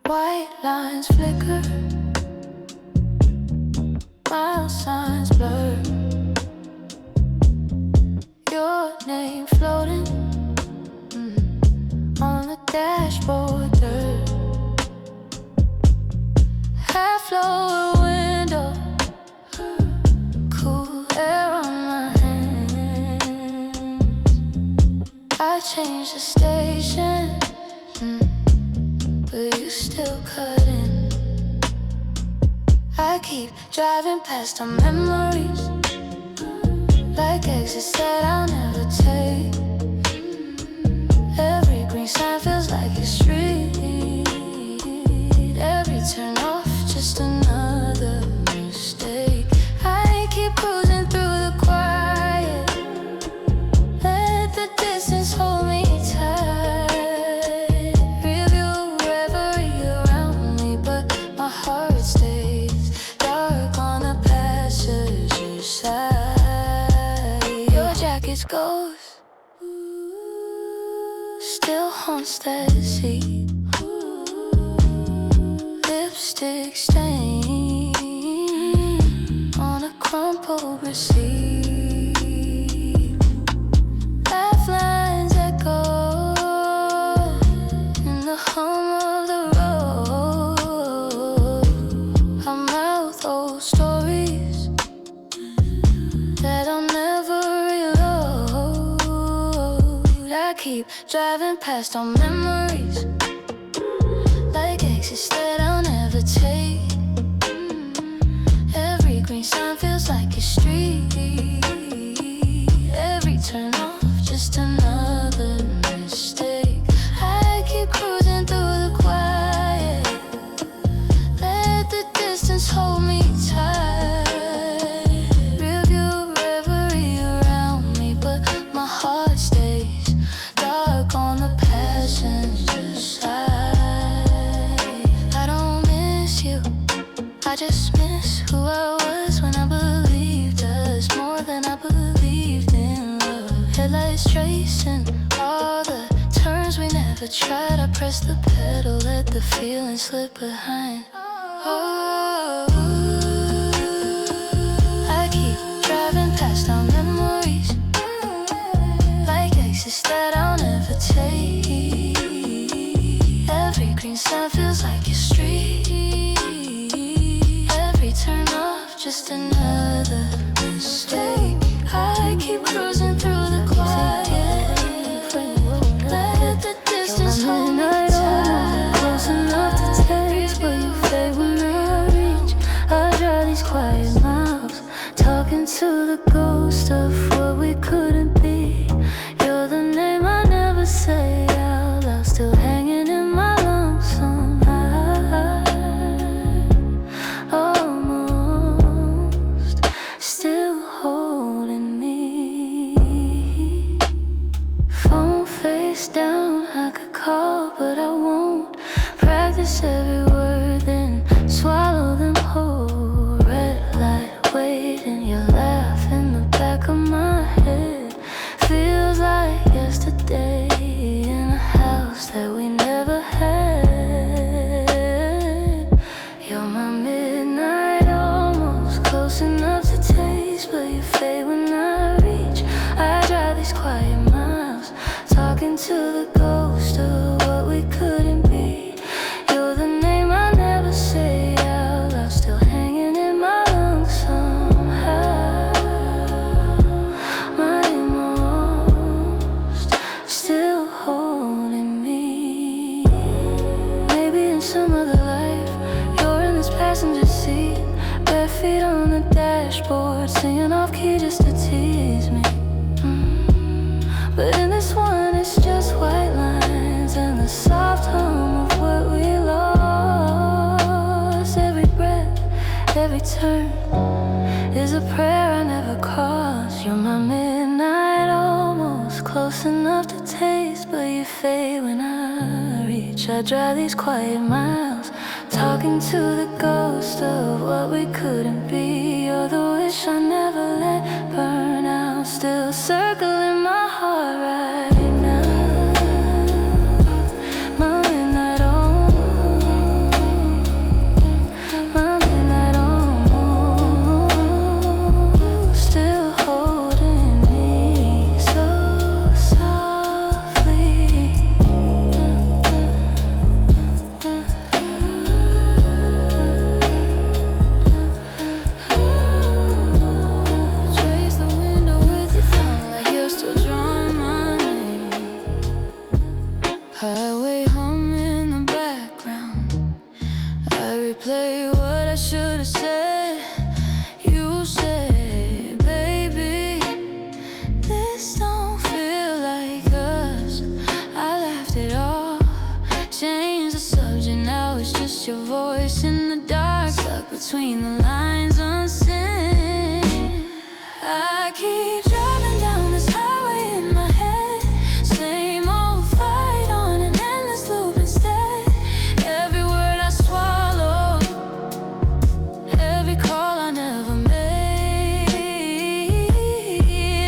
White lines flicker, mile signs blur. Your name floating on the dashboard dirt. Half lower window, cool air on my hands. I changed the station, but you still cutting. I keep driving past our memories, like exits that I'll never take. Every green sign feels like a street. Every turn off, just another mistake. I keep cruising through the quiet, let the distance hold me tight. Rearview reverie around me, but my heart stays dark on the passenger side. Your jacket's ghost still haunts that seat. Lipstick stain on a crumpled receipt. Laugh lines echo in the hum of the road. I mouth old stories that I'll never reload. I keep driving past our memories, like exits that I'll never take. Every green sign feels like a street. Every turn off, just another mistake. I keep cruising through the quiet, let the distance hold me tight. Rearview reverie around me, but my heart stays dark on the passenger side. I don't miss you, I just miss who I was when I believed us more than I believed in love. Headlights tracing all the turns we never tried. I press the pedal, let the feeling slip behind. Oh, I keep driving past our memories, like exits that I'll never take. Every green sign feels like a street. Every turn off, just another mistake. I keep cruising through the quiet, let the distance hold me tight. Close enough to taste, but you fade when I reach. I drive these quiet miles, talking to the ghost of what we couldn't be. You're the name I never say out loud, still hanging in my lungs somehow. Almost still holding me. Phone face down, I could call, but I won't. Practice every word, then swallow them whole. Red light waiting, your laugh in the back of my head. Feels like yesterday in a house that we never had. You're my midnight, almost close enough to taste, but you fade when I reach. I drive these quiet miles, talking to the ghost of what we couldn't be. You're the name I never say out loud, still hanging in my lungs somehow. My most still holding me. Maybe in some other life, you're in this passenger seat, bare feet on the dashboard, singing off key just to tease me. But in this one, it's just white lines and the soft hum of what we lost. Every breath, every turn is a prayer I never crossed. You're my midnight, almost close enough to taste, but you fade when I reach. I drive these quiet miles, talking to the ghost of what we couldn't be. You're the wish I never let burn out, still circling my heart right now. My midnight own. replay what I should have said. You said, baby, this don't feel like us. I laughed it off, changed the subject. Now it's just your voice in the dark, stuck between the lines, unseen. I keep driving down this highway in my head, same old fight on an endless loop instead. Every word I swallow, every call I never made.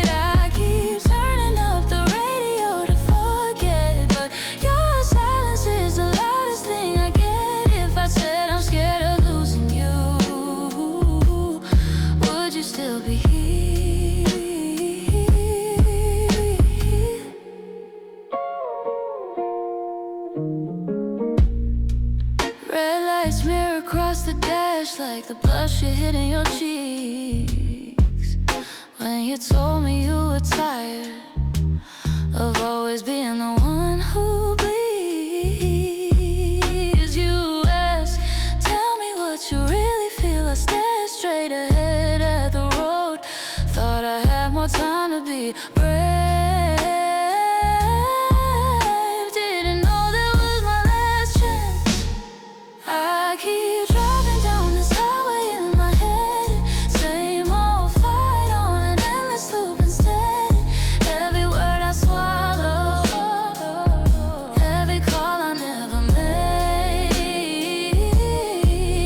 I keep turning up the radio to forget, but your silence is the loudest thing I get. If I said I'm scared of losing you, would you still be here? Red lights mirror across the dash like the blush you're hitting your cheeks. When you told me you were tired of always being the one who bleeds. You ask, tell me what you really feel. I stare straight ahead at the road. Thought I had more time to be brave. Didn't know that was my last chance. I keep driving down this highway in my head, same old fight on an endless loop instead. Every word I swallow, every call I never made.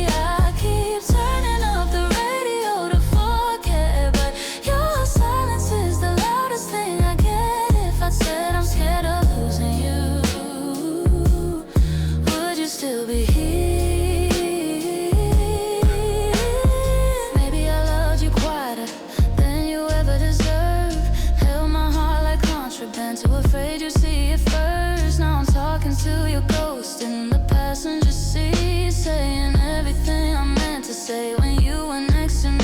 I keep turning up the radio to forget, but your silence is the loudest thing I get. If I said I'm scared of losing you, would you still be here? Maybe I loved you quieter than you ever deserved. Held my heart like contraband, too afraid you'd see it first. Now I'm talking to your ghost in the passenger seat, saying everything I meant to say when you were next to me.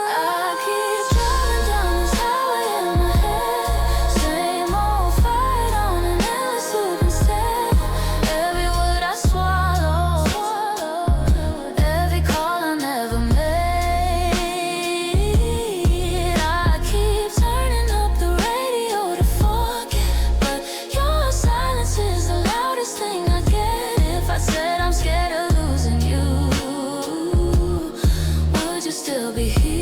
I keep driving down this highway in my head, same old fight on an endless loop instead. Every word I swallow, every call I never made. I keep turning up the radio to forget, but your silence is the loudest thing I get. If I said I'm scared of losing you, would you still be here?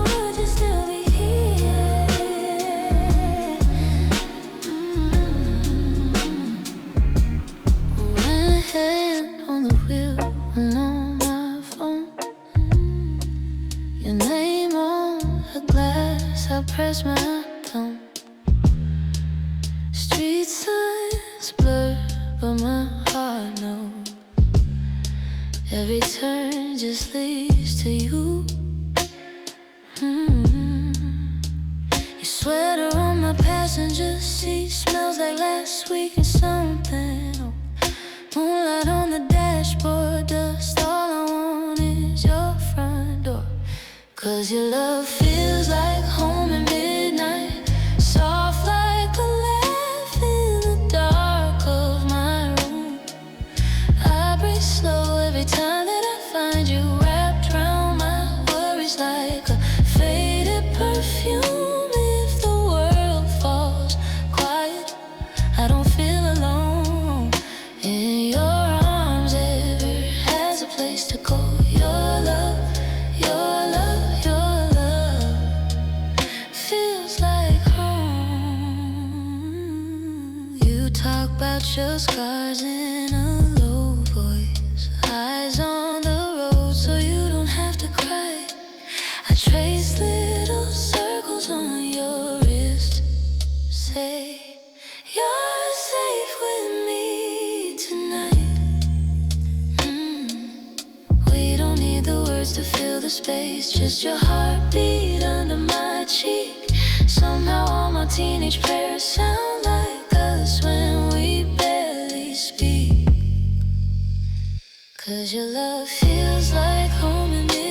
Would you still be here? One hand on the wheel and on my phone, your name on a glass, I press my thumb. Street signs blur, but my heart knows. Every turn just leads to you. Your sweater on my passenger seat smells like last week and something. Oh, moonlight on the dashboard, dust. All I want is your front door. 'Cause your love feels like home at midnight, soft like a laugh in the dark of my room. I breathe slow every time that I find you wrapped around my worries like a faded perfume. If the world falls quiet, I don't feel alone. In your arms ever has a place to go. Your love, your love, your love feels like home. You talk about your scars in a low voice, eyes on the road so you don't have to cry. I trace little circles on your wrist, say you're safe with me tonight. We don't need the words to fill the space, just your heartbeat under my cheek. Somehow all my teenage prayers sound like us when we barely speak. 'Cause your love feels like home in me.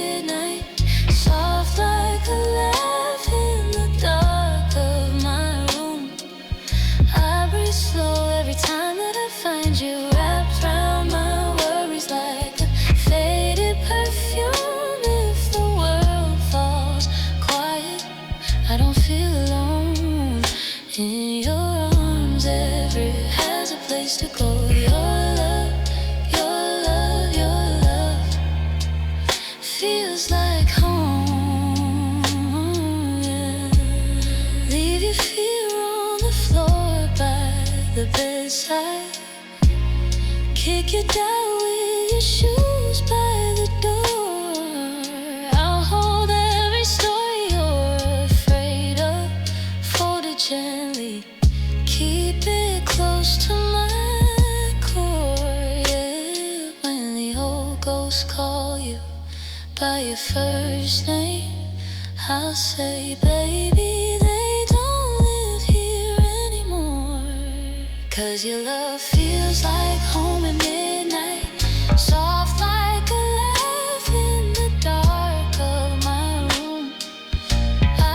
side, kick you down with your shoes by the door. I'll hold every story you're afraid of, fold it gently, keep it close to my core. Yeah, when the old ghosts call you by your first name, I'll say, baby, they don't live here anymore. 'Cause your love feels like home at midnight, soft like a laugh in the dark of my room.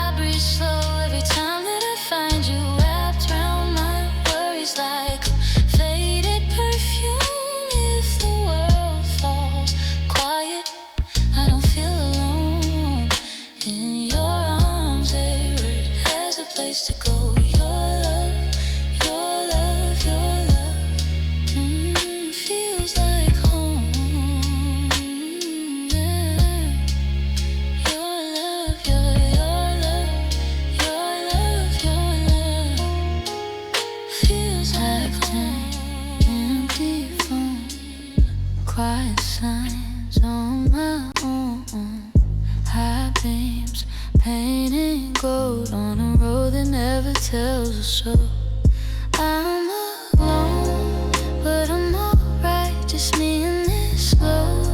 I breathe slow every time that I find you wrapped around my worries like faded perfume. If the world falls quiet, I don't feel alone. In your arms, everywhere has a place to go. Your love, your love, your love, feels like home. Yeah. Your love, your love, your love, your love, feels like home. Empty phone, quiet signs on my own. High beams, painting gold on a road that never tells a soul. I'm alone, but I'm alright, just me and this slow,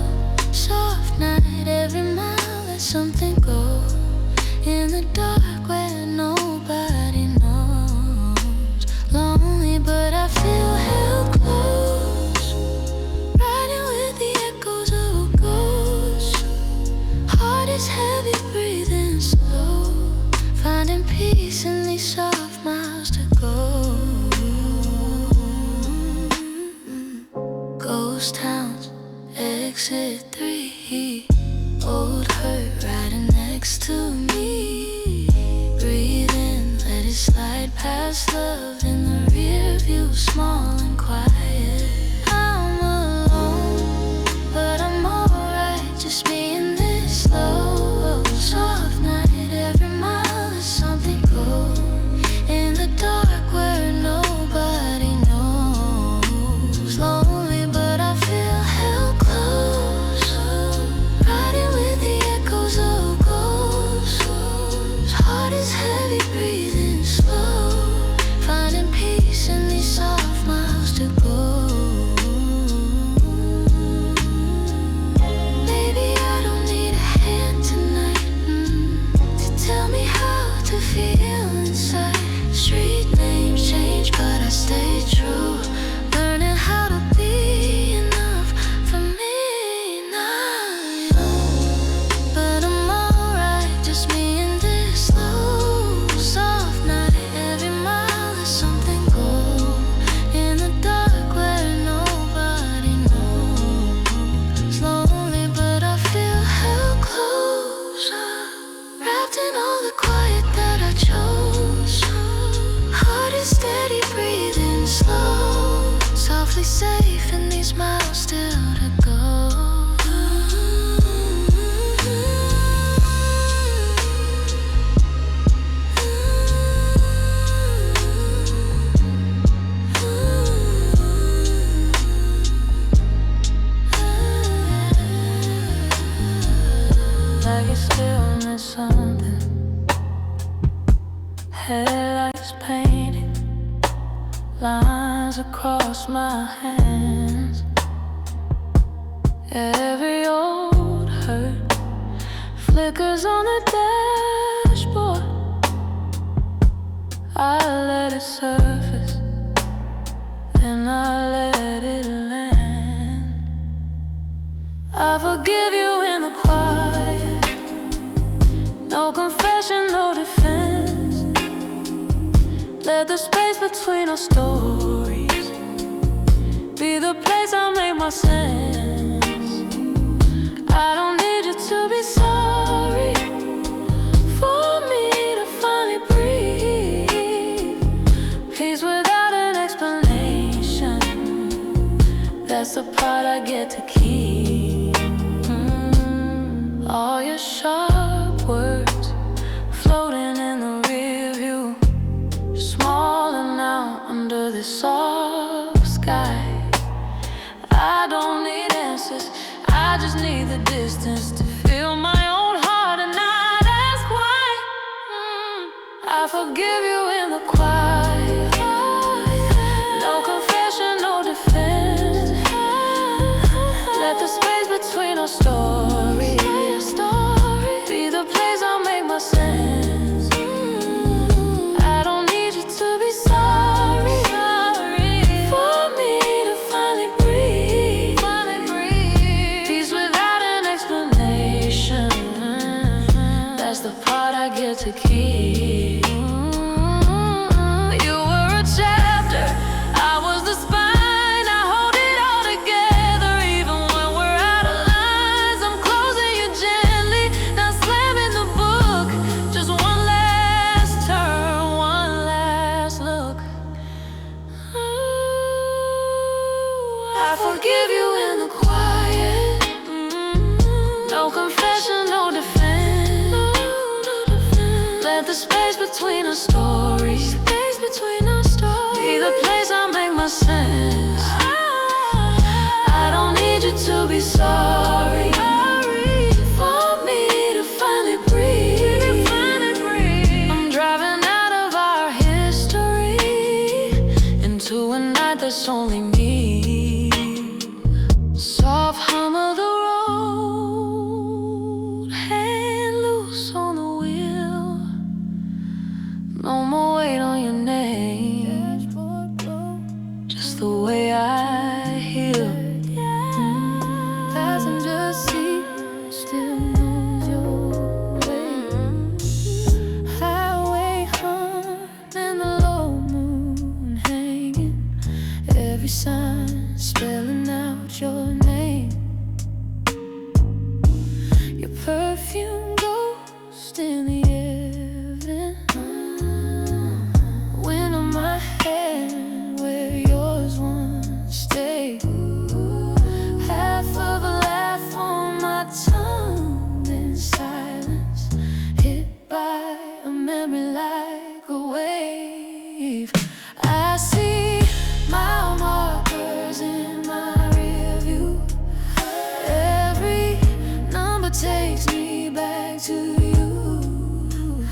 soft night. Every mile let something go, in the dark where nobody knows. Lonely, but I feel held close, riding with the echoes of a ghost. Heart is heavy, breathing slow, finding peace in these soft miles to go. Ghost towns, exit 3, old hurt riding next to me. Breathe in, let it slide past love in the rear view, small and quiet. I'm alone, but I'm alright, just me and this slow, soft night. Every mile is something cold, in the dark where nobody knows. Lonely, but I feel held close, riding with the echoes of ghosts. Heart is heavy, breathing slow, finding peace in these soft miles to go. Baby, I don't need a hand tonight, to tell me how to feel inside. Street names change, but I stay true, learning how to be enough for me now. But I'm alright, just me and this slow, soft night. Every mile is something gold, in the dark where nobody knows. Lonely, but I feel held close, wrapped in all the quiet that I chose. Heart is steady, breathing slow, softly safe in these miles still to go. Like it's stillness, something. Headlights painted, lines across my hands. Every old hurt flickers on the dashboard. I let it surface, then I let it land. I forgive you in the quiet, no confession, no defense. Let the space between our stories be the place I make my sense. I don't need you to be sorry for me to finally breathe. Peace without an explanation, that's the part I get to keep. All your sharp words floating in the rear view, smaller now under this soft I just need the distance to feel my own heart and not ask why. I forgive you in the quiet. No confession, no defense. Let the space between our stories be the place I'll make my sense. I don't need you to be sorry for me to finally breathe. Peace without an explanation. That's the part I get to keep. You were a chapter, I was the spine. I hold it all together even when we're out of lines. I'm closing you gently, not slamming the book. Just one last turn, one last look. I forgive you in the quiet. No confession, no defense. Let the space between our stories be the place I make my sense. I don't need you to be sorry for me to finally breathe. I'm driving out of our history into a night that's only me. Soft hum of the road, hand loose on the wheel. No more weight on your name, just the way I heal. Passenger seat still knows your way. Highway hum and the low moon hanging. Every sign spelling out your name. Your perfume ghost in the evening. Wind on my hand where yours once stayed. Half of a laugh on my tongue in silence, hit by a memory like a wave. I see mile markers in my rearview. Every number takes me back to you.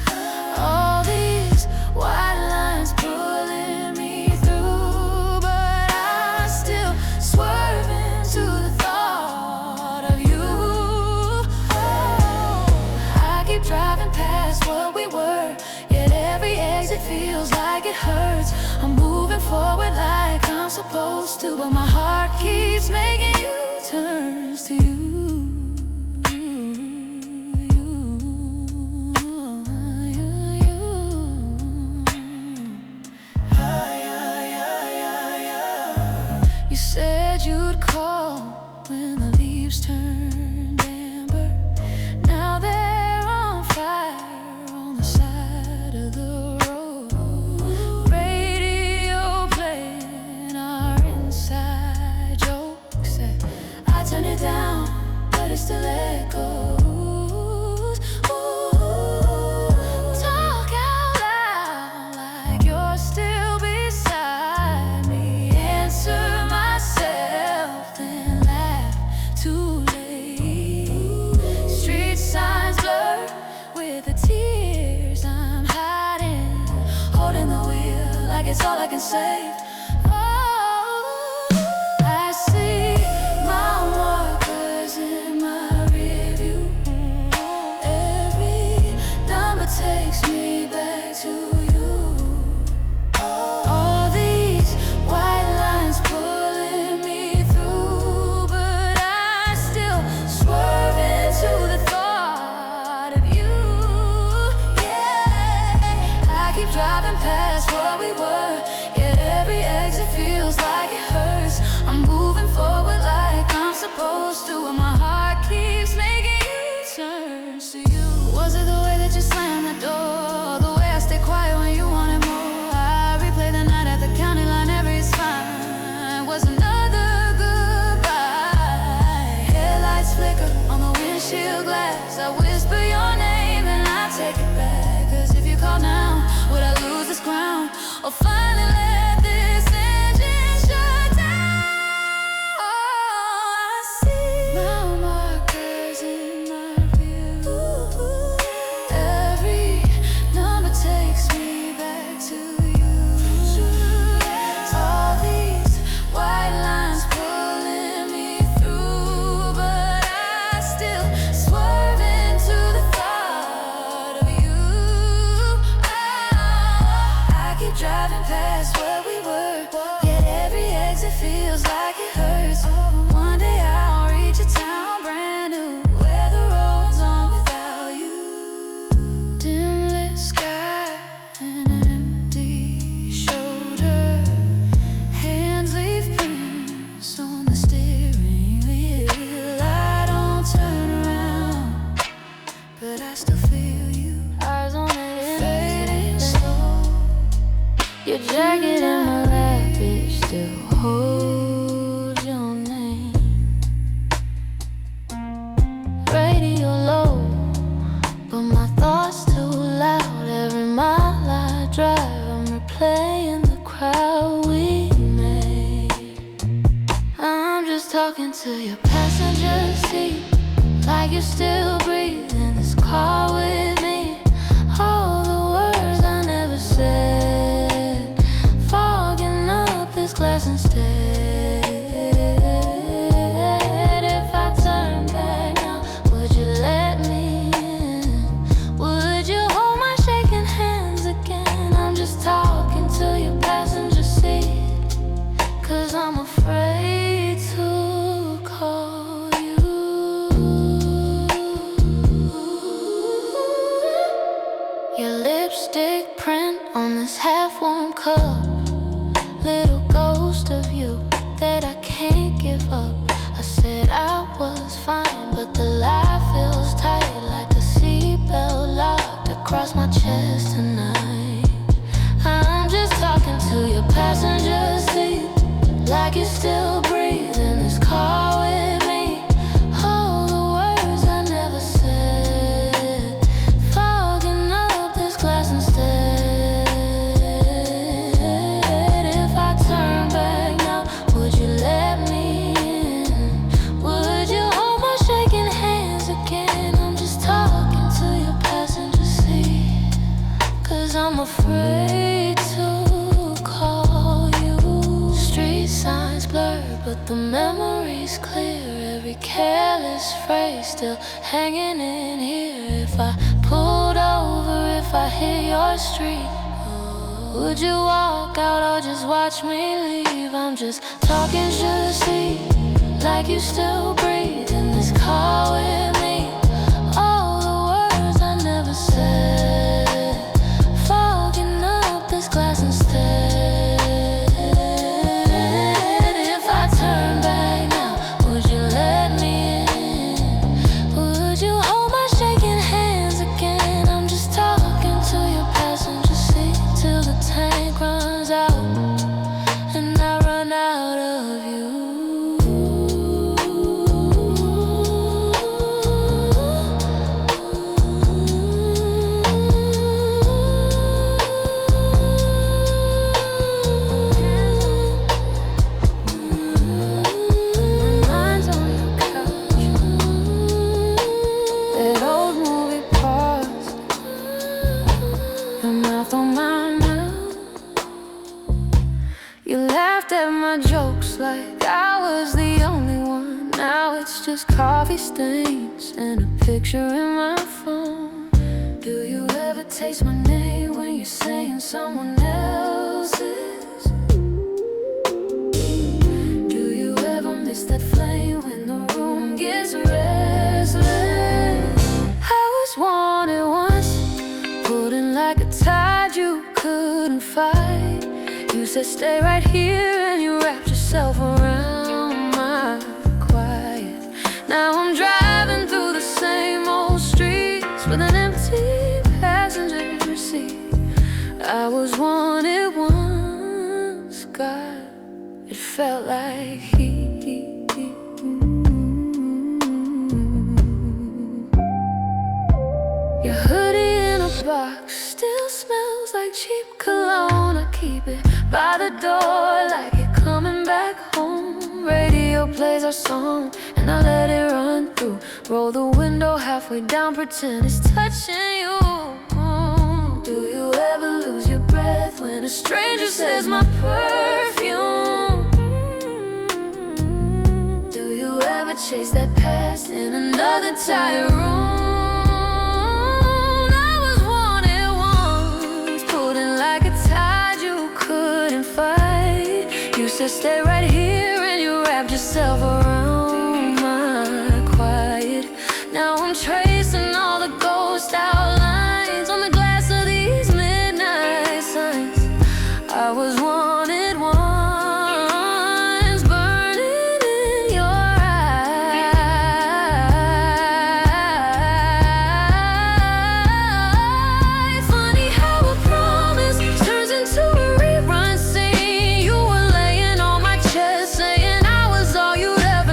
All these white lines pulling me through, but I still swerve into the thought of you. I keep driving past what we were, yet every exit feels like it hurts. I'm moving forward like I'm supposed to, but my heart keeps making U-turns to you. You said you'd call when the leaves turned amber. Now they're on fire on the side of the road. Radio playing our inside jokes. I turn it down, but it still echoes. Ooh, talk out loud like you're still beside me. Answer myself, then laugh too late. Street signs blur with the tears I'm hiding, holding the wheel like it's all I can save. Oh, I see mile markers in my rearview. Every number takes me back to you. All these white lines pulling me through, but I still swerve into the thought of you. Yeah, I keep driving past what we were, yet every exit feels like it hurts. I'm moving forward like I'm supposed to, and my heart keeps making U-turns to you. Was it the way that you slammed the door, the way I stayed quiet when you wanted more? I replay the night at the county line, every spine was another goodbye. Headlights flicker on the windshield glass. I whisper your name and I take it back. 'Cause if you call now, would I lose this ground or finally let this engine shut down? Oh, I see mile talking to your passenger seat, like you still breathe in this car with me. All the words I never said, fogging up this glass instead. If I turn back now, would you let me in? Would you hold my shaking hands again? I'm just talking to your passenger seat, 'cause I'm afraid to call you. Your lipstick print on this half-warm cup, little ghost of you that I can't give up. I said I was fine, but the lie feels tight, like a seatbelt locked across my chest tonight. I'm just talking to your passenger seat, like you still breathe in this car with me. All the words I never said, fogging up this glass instead. If I turn back now, would you let me in? Would you hold my shaking hands again? I'm just talking to your passenger seat, 'cause I'm afraid to call you. Street signs blurred, but the memory's clear. Every careless phrase still hanging in here. If I pulled over, if I hit your street, would you walk out or just watch me leave? I'm just talking to the seat, like you still breathe in this car with me. All the words I never said, fogging up this glass instead. If I turn back now, would you let me in? Would you hold my shaking hands again? I'm just talking to your passenger seat till the tank runs out and I run out of you. My mind's on the couch, that old movie paused, your mouth on my mouth. You laughed at my jokes like I was the only one. Now it's just coffee stains and a picture in my phone. Do you ever taste my name when you're saying someone else's? Do you ever miss that flame when the room gets restless? I was wanted once, pulled in like a tide you couldn't fight. You said stay right here and you wrapped yourself around my quiet. Now I'm driving through the same old streets with an empty passenger seat. I was wanted once, God, it felt like he. Your hoodie in a box still smells like cheap cologne. I keep it by the door like you're coming back home. Radio plays our song and I let it run through. Roll the window halfway down, pretend it's touching you. Do you ever lose your breath when a stranger says my perfume? Do you ever chase that past in another tired room? I was wanted once, pulled in like a tide you couldn't fight. You said stay right here and you wrapped yourself around my quiet. Now I'm tracing all the ghost outlines on the glass of these midnight signs. I was wanted once, burning in your eyes. Funny how a promise turns into a rerun scene. You were laying on my chest saying I was all you'd ever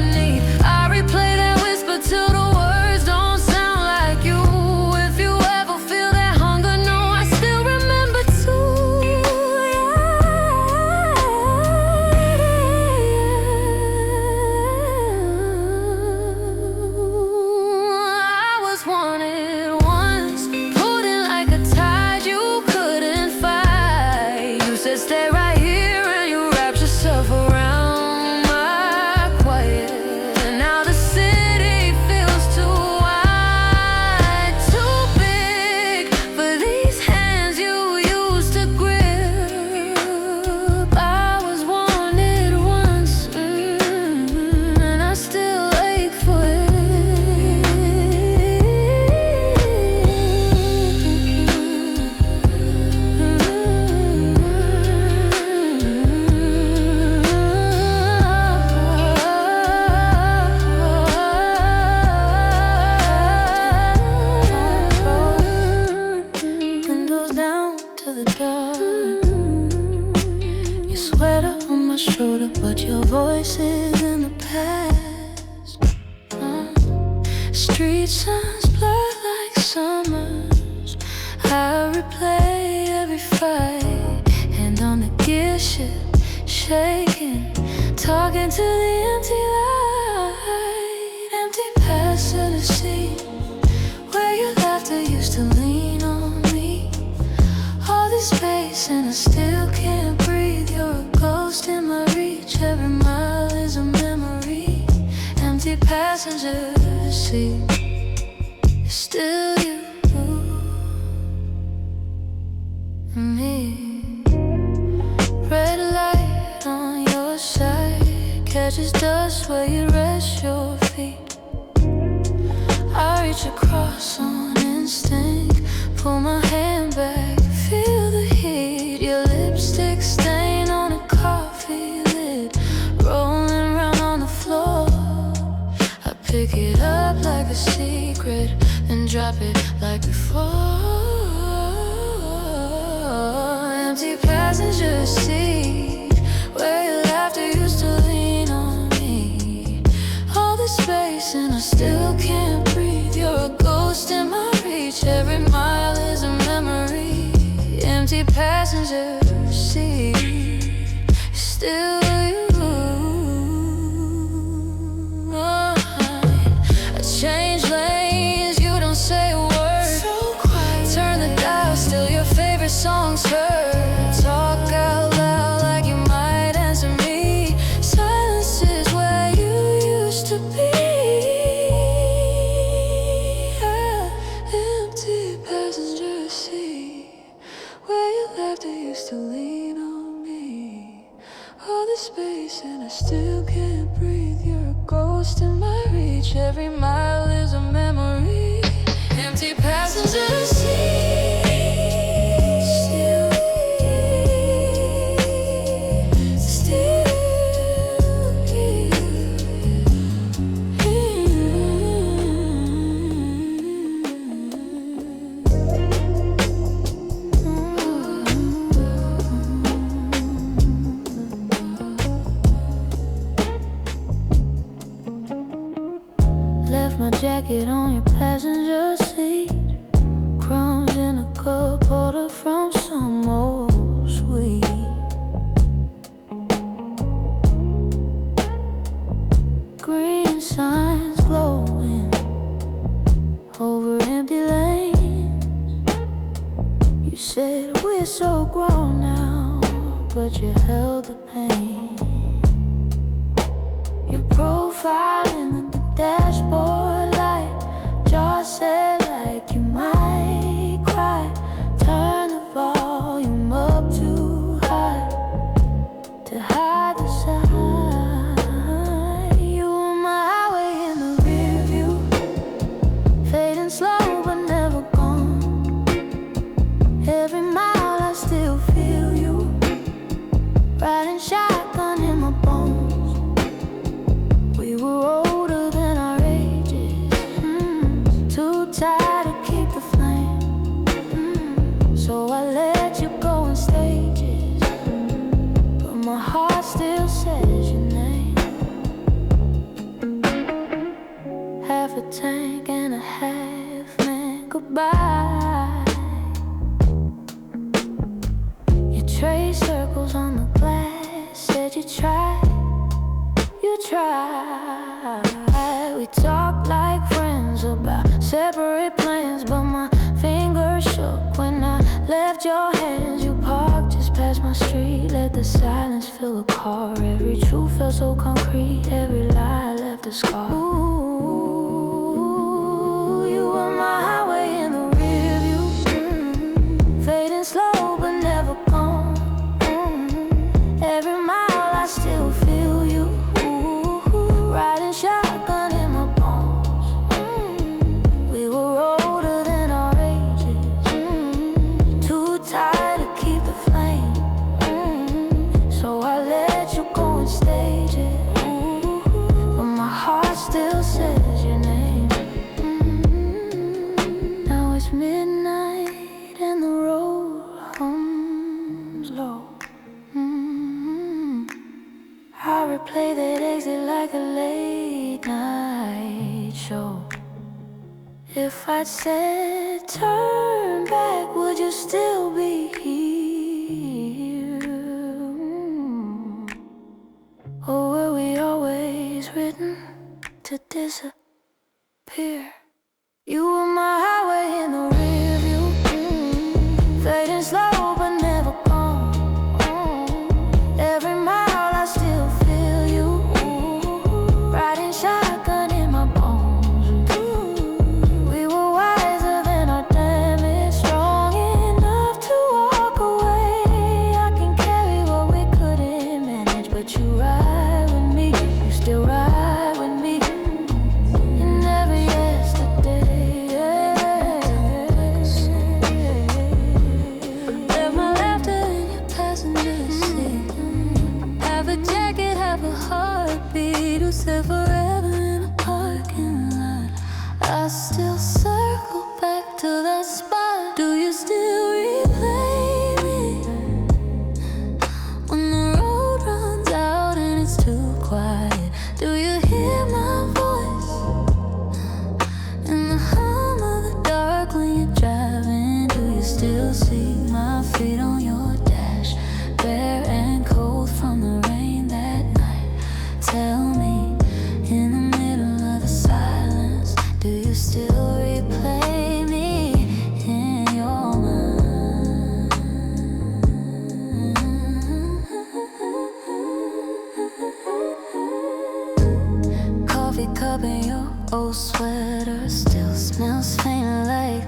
Street signs blur like summers. I replay every fight. Hand on the gear shift, shaking, talking to the empty light. Empty passenger seat, where your laughter used to lean on me. All this space and I still can't breathe. You're a ghost in my reach. Every mile is a memory. Empty passenger seat, it's still you and me. Red light on your side catches dust where you rest your feet. I reach across on instinct, pull my hand back, feel the heat. Your lipstick stain on a coffee lid, rolling round on the floor. I pick it up like a secret, then drop it like before. Empty passenger seat, where your laughter used to lean on me. All this space and I still can't breathe. You're a ghost in my reach. Every mile is a memory. Empty passenger seat, still you. I change lanes, you don't say a word. So quiet. Turn the dial, still your favorite songs heard. Talk out loud like you might answer me. Silence is where you used to be. Empty passenger seat, where your laughter used to lean on me. All the space and I still can't breathe. You're a ghost in my reach. Every mile is a memory. Empty passenger seat, still left my jacket on your passenger seat. Crumbs in a cup order from some old sweet. Green signs glowing over empty lanes. You said we're so grown now, but you held the pain. Your profile in the dashboard light, jaw set like you might cry. Turn the volume up too high to hide the sign. You were my highway in the rear view, fading slow but never gone. Every mile I still feel you, riding shotgun in my bones. We were older than our ages, too tired to keep the flame. So I let you go in stages, but my heart still says your name. Half a tank and a half meant goodbye. You traced circles on the glass, said you tried. You tried. We talked like friends about separate plans, but my fingers shook when I left your hands. You parked just past my street, let the silence fill the car. Every truth felt so concrete, every lie left a scar. Ooh, you were my highway in the rear view, fading slow but never gone. Every mile I still feel you, riding shotgun in my bones. We were older than our ages, too tired to keep the flame. So I let you go in stages, but my heart still says your name. Now it's midnight and the road hums low. I replay that exit like a late night show. If I'd said turn back, would you still be here? Or were we always written to disappear? You were my highway in the rear view, fading slow but never gone. Every mile I still feel you, riding shotgun in my bones. We were wiser than our damage, strong enough to walk away. I can carry what we couldn't manage, but you ride with me, you still ride with me. In every yesterday, left my laughter in your passenger seat. Have a jacket, have a heartbeat. You said forever in a parking lot. I still circle back to that spot. Do you still replay me when the road runs out and it's too quiet? Do you hear my voice in the hum of the dark when you're driving? Do you still see my feet on your dash, bare and cold from the rain that night? Tell me, in the middle of the silence, do you still replay me in your mind? Coffee cup in your old sweater still smells faint like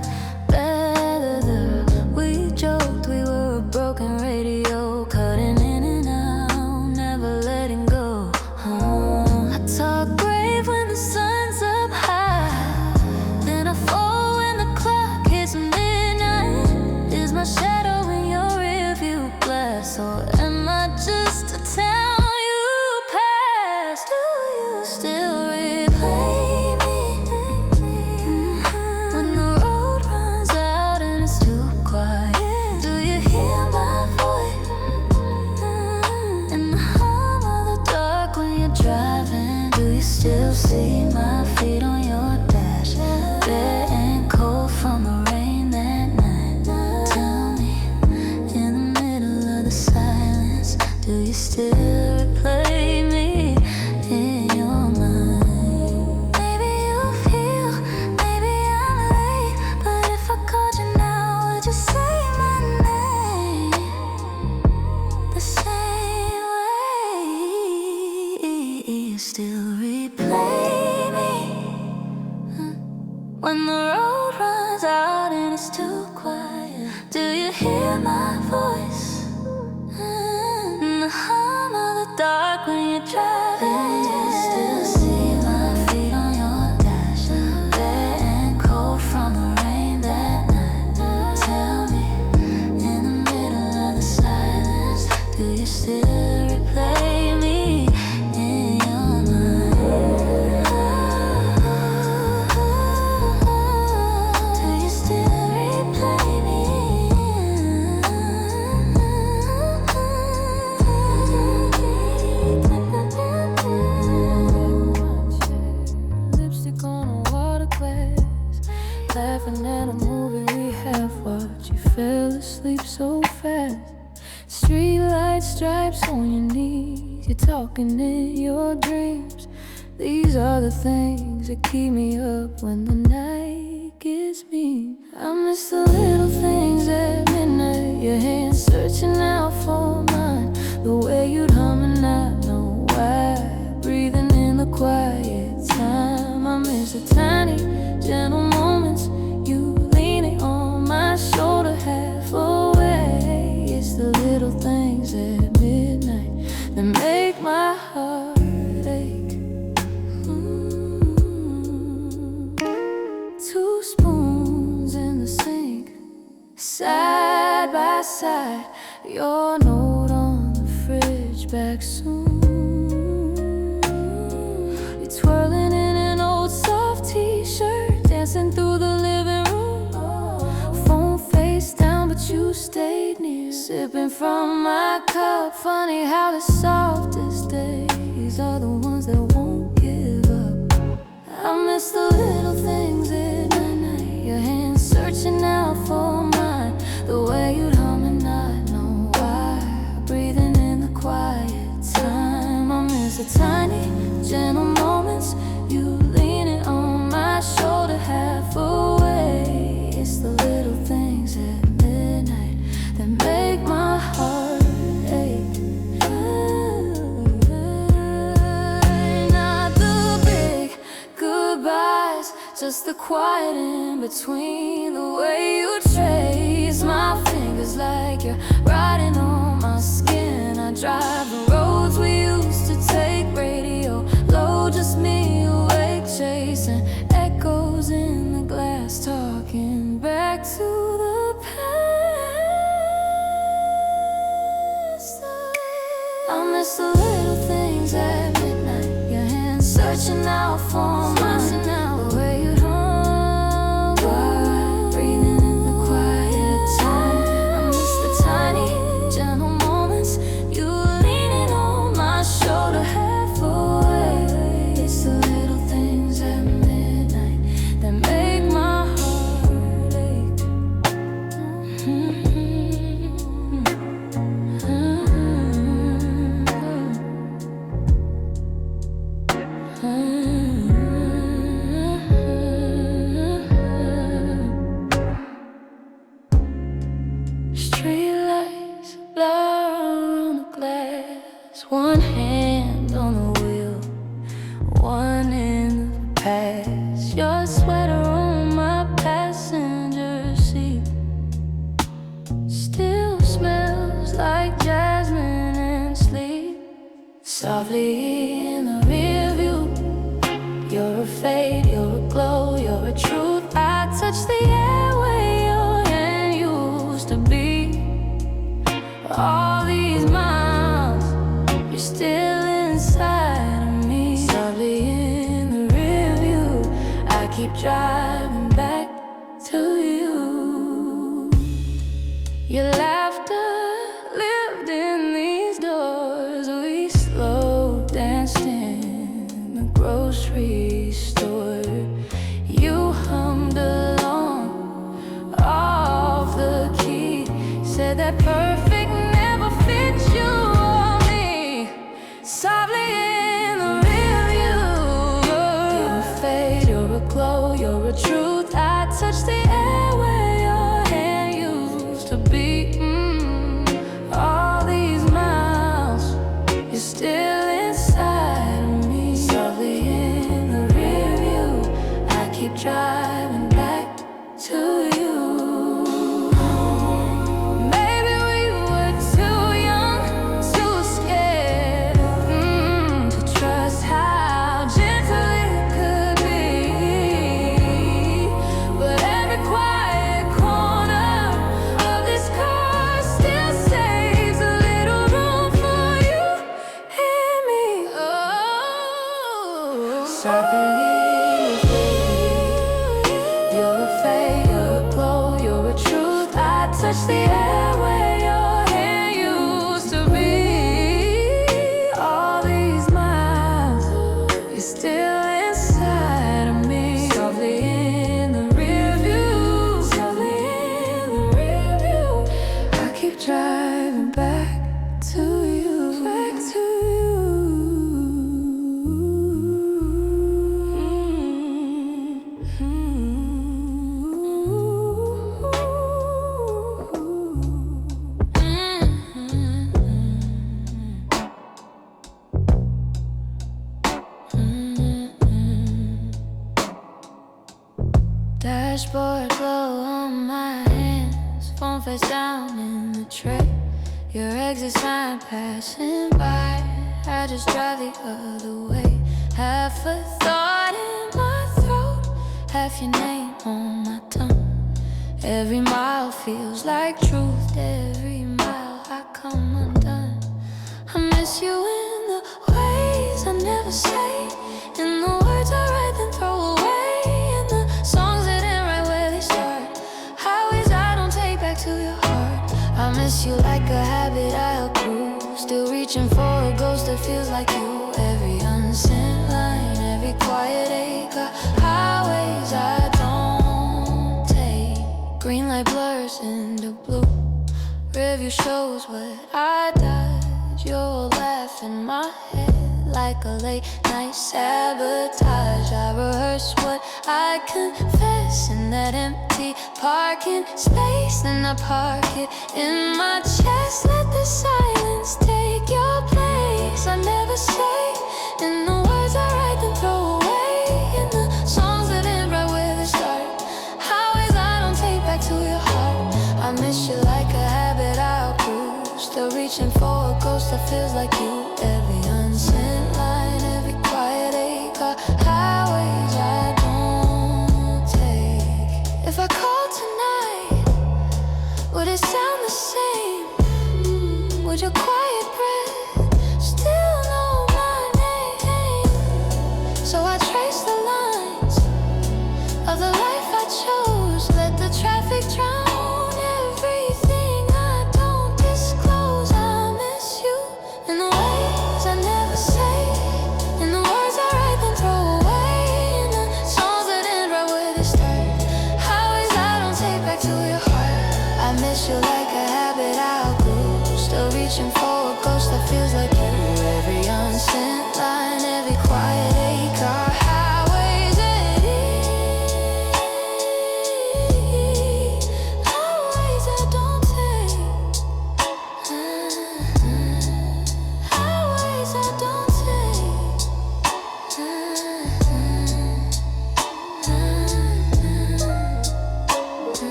leather. We joked we were a broken radio, cutting in and out, never letting go. I talk brave when the sun's up high, then I fall when the clock hits midnight. Is my shadow in your rearview glass, or am I just a town you passed? Do you still replay me when the road runs out and it's too quiet? Do you hear my voice in the hum of the dark when you're driving? Do you still see my feet on your dash, bare and cold from the rain that night? Tell me, in the middle of the silence, do you still replay me in your mind? Maybe you feel, maybe I'm late, but if I called you now, would you say my name the same way? You still replay me when the road runs out and it's too quiet. Do you hear my voice in the hum of the dark when you're driving? Do you still see my feet on your dash, bare and cold from the rain that night? Tell me, in the middle of the silence, do you still replay me in your mind? Do you still replay me? Lipstick on a water glass, laughing at a movie we have watched. You fell asleep so fast. Street light stripes on your knees, you're talking in your dreams. These are the things that keep me up when the night gets mean. I miss the little things at midnight, your hands searching out for mine. The way you'd hum and not know why, breathing in the quiet time. I miss the tiny, gentle moments, you leaning on my shoulder half away. It's the little things at midnight that make my heart ache. Two spoons in the sink, side by side. Your note on the fridge, back soon. You're twirling in an old soft t-shirt, dancing through the living room. Phone face down, but you stayed near, sipping from my cup. Funny how the softest days are the ones that won't give up. I miss the little things at night. goodbyes, just the quiet in between. The way you trace my fingers like you're riding on my skin. I drive the roads we used to take, radio low, just me awake, chasing echoes in the glass, talking back to the past. I miss the little things at midnight, your hands searching out for mine. The way you'd hold wide, breathing in the quiet time. I miss the tiny, gentle moments, you leaning on my shoulder half away. It's the little things at midnight that make my heart ache. Streetlights blur on the glass, one hand on the wheel, one in the past. Your sweater on my passenger seat still smells like jasmine and sleep. Softly in the rear view, you're a fade, you're a glow, you're a truth. I touch the air where your hand used to be. All these miles, you're still inside of me. Softly in the rear view, I keep driving back to you. Your laughter lived in these doors. We slow danced in the grocery store. You hummed along off the key, said that perfect never fits you or me. Softly in the rear view, you're a fade, you're a glow, you're a truth. I touch the air where your hand used to be. All these miles, you're still inside of me. Softly in the rear view, I keep driving back to you. Maybe we were too young, too scared to trust how gentle it could be. But every quiet corner of this car still saves a little room for you and me. Oh, softly. You're a fade, you're a glow, you're a truth. I touch the air where your hand used to be. All these miles, you're still inside of me. Softly in the rear view, softly in the rear view, I keep driving back to you, back to you. Dashboard glow on my hands, phone face down in the tray. Your exit sign passing by, I just drive the other way. Half a thought in my throat, half your name on my tongue. Every mile feels like truth, every mile I come undone. I miss you in the ways I never say, in the words I write then throw away, in the songs that end right where they start, highways I don't take back to your heart. I miss you like a habit I outgrew, still reaching for a ghost that feels like you. Every unsent line, every quiet acre, highways I don't take. Green light blurs into blue, rearview shows what I dodge. Your laugh in my head like a late night sabotage. I rehearse what I confess in that empty parking space, then I park it in my chest. Let the silence take your place. I never say in the words I write then throw away, in the song feels like you. Every unsent line, every quiet acre, highways I don't take. If I called tonight, would it sound the same? Would your quiet breath still know my name? So I trace the lines of the life I chose. Let the traffic drown everything I don't disclose. I miss you in the ways I never say, in the words I write then throw away, in the songs that end right where they start, highways I don't take back to your heart. I miss you like a habit I outgrew, still reaching for a ghost that feels like you. Every unsent line, every quiet acre, highways that lead, highways I don't take, highways I don't take.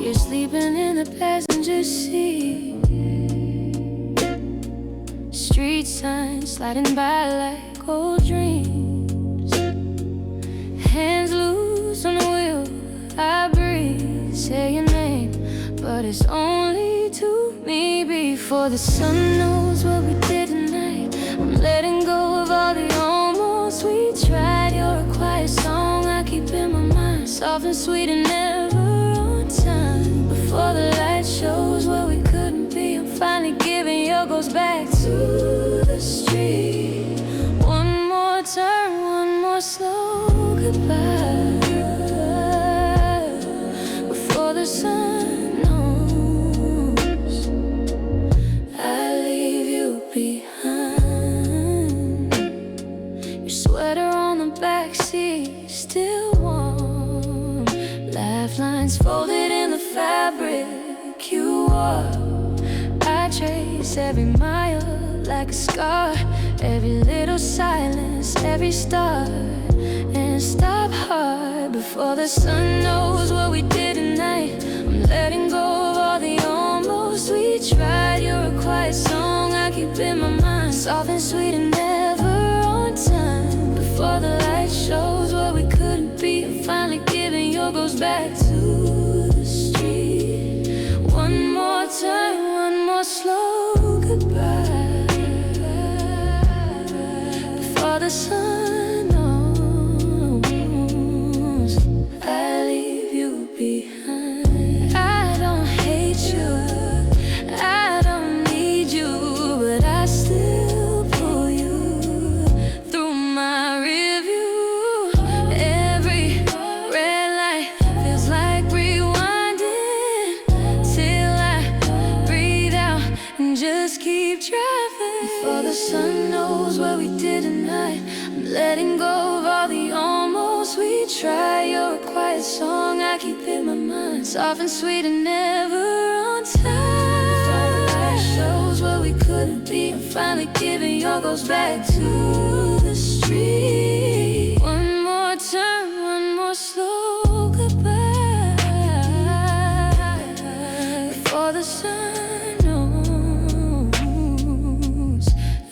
You're sleeping in the passenger seat, street signs sliding by like old dreams, hands loose on the wheel, I breathe, say your name, but it's only to me. Before the sun knows what we did tonight, I'm letting go of all the almost we tried. You're a quiet song I keep in my mind, soft and sweet and never on time. Before the light shows where we couldn't be, I'm finally giving your ghost back to the street. One more turn, one more slow goodbye, before the sun knows I leave you behind. Your sweater on the backseat, still warm, lifelines folded in the fabric you wore. I trace every mile like a scar, every little silence, every start, and stop hard before the sun knows what we did tonight. I'm letting go of all the almost we tried. You're a quiet song I keep in my mind, soft and sweet and never on time. Before the light shows what we couldn't be, I'm finally giving your ghost back to the street. One more time, one more slow goodbye, before the sun knows I leave you behind. I don't hate you, I don't need you, but I still pull you through my rear view. Every red light feels like rewinding till I breathe out and just keep driving. Before the sun knows what we did tonight, I'm letting go of all the almost we try. You're a quiet song I keep in my mind, soft and sweet and never on time. Before the light shows what we couldn't be, I'm finally giving your ghost back to the street. One more turn, one more slow goodbye, before the sun knows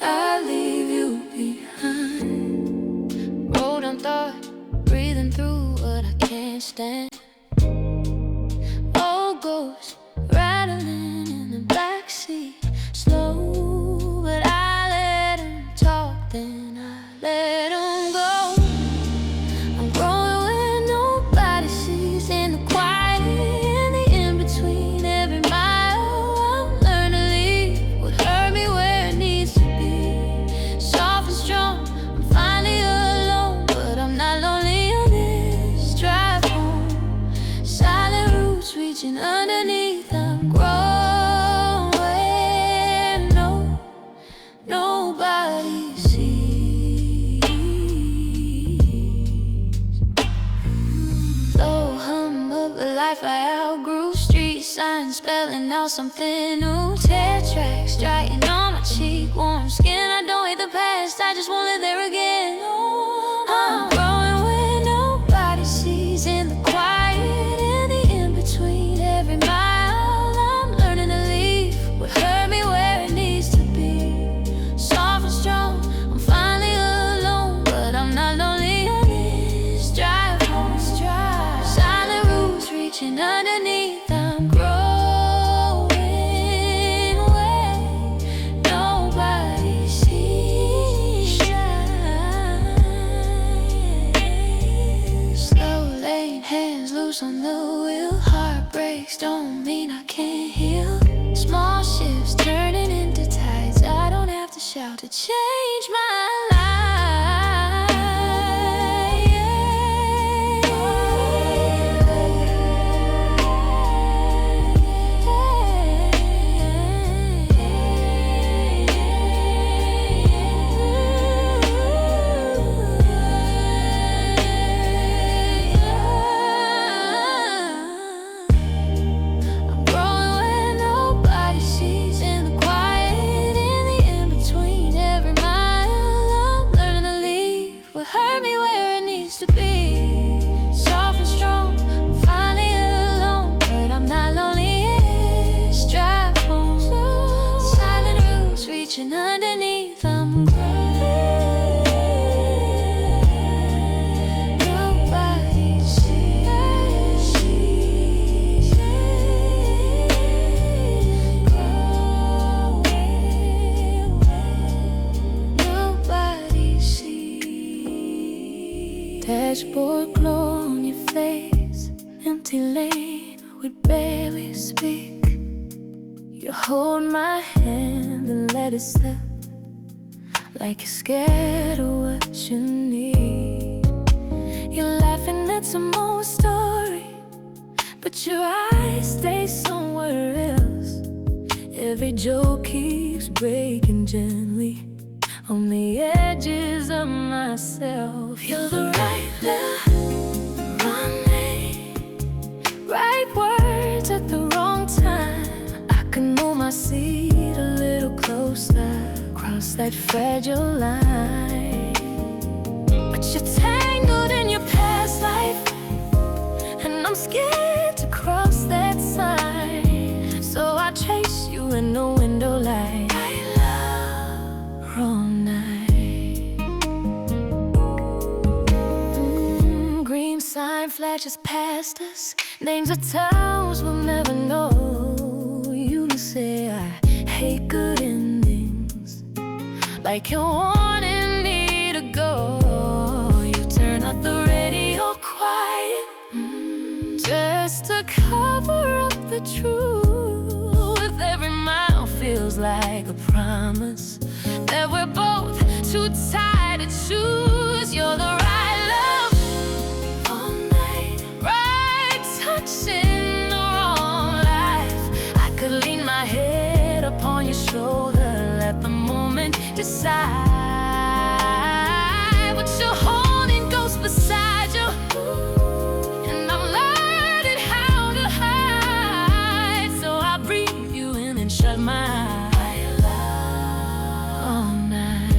I leave you behind. Road on thought, breathing through what I can't stand. Old ghosts rattling in the backseat, slow, but I let them talk, then I let them go. I'm growing when nobody sees, in the quiet, in the in-between. Every mile I'm learning to leave what hurt me where it needs to be. Soft and strong, I'm finally alone, but I'm not lonely on this drive home. Silent roots reaching underneath, I'm growing where nobody sees. Low hum of a life I outgrew, street signs spelling out something new. Tear tracks drying on my cheek, warm skin. I don't hate the past, I just won't live there again. I'm growing where nobody sees, in the quiet, in the in-between. Every mile I'm learning to leave what hurt me reaching underneath. I'm growing where nobody sees. Slow laying hands loose on the wheel. Heartbreaks don't mean I can't heal. Small shifts turning into tides. I don't have to shout to change my life. Underneath, I'm growing. Nobody sees. Growing. Nobody sees. Dashboard glow on your face. Empty lane, we barely speak. You hold my hand and let it slip, like you're scared of what you need. You're laughing at some old story, but your eyes stay somewhere else. Every joke keeps breaking gently on the edges of myself. You're the right left, wrong name, right words at the wrong time. Can move my seat a little closer, cross that fragile line. But you're tangled in your past life, and I'm scared to cross that sign. So I chase you in the window light. I love wrong night. Green sign flashes past us, names of towns we'll never know. Say I hate good endings, like you're wanting me to go. You turn out the radio quiet, just to cover up the truth. With every mile feels like a promise that we're both too tired to choose. You're the right love all night, right touching the wrong life. I could lean my head upon your shoulder, let the moment decide. But you're holding ghosts beside you, and I'm learning how to hide. So I breathe you in and shut my eyes all night.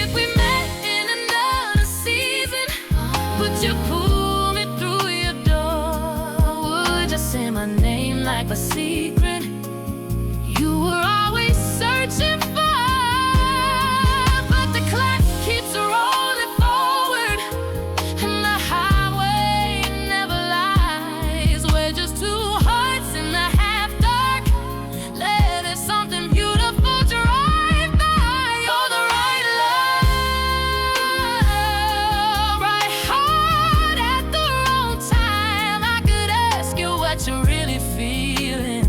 If we met in another season, would you pull me through your door? Would you say my name like a secret you were always searching for? But the clock keeps rolling forward, and the highway never lies. We're just two hearts in the half dark. Let it something beautiful drive by. You're the right love, right heart at the wrong time. I could ask you what you're really feeling.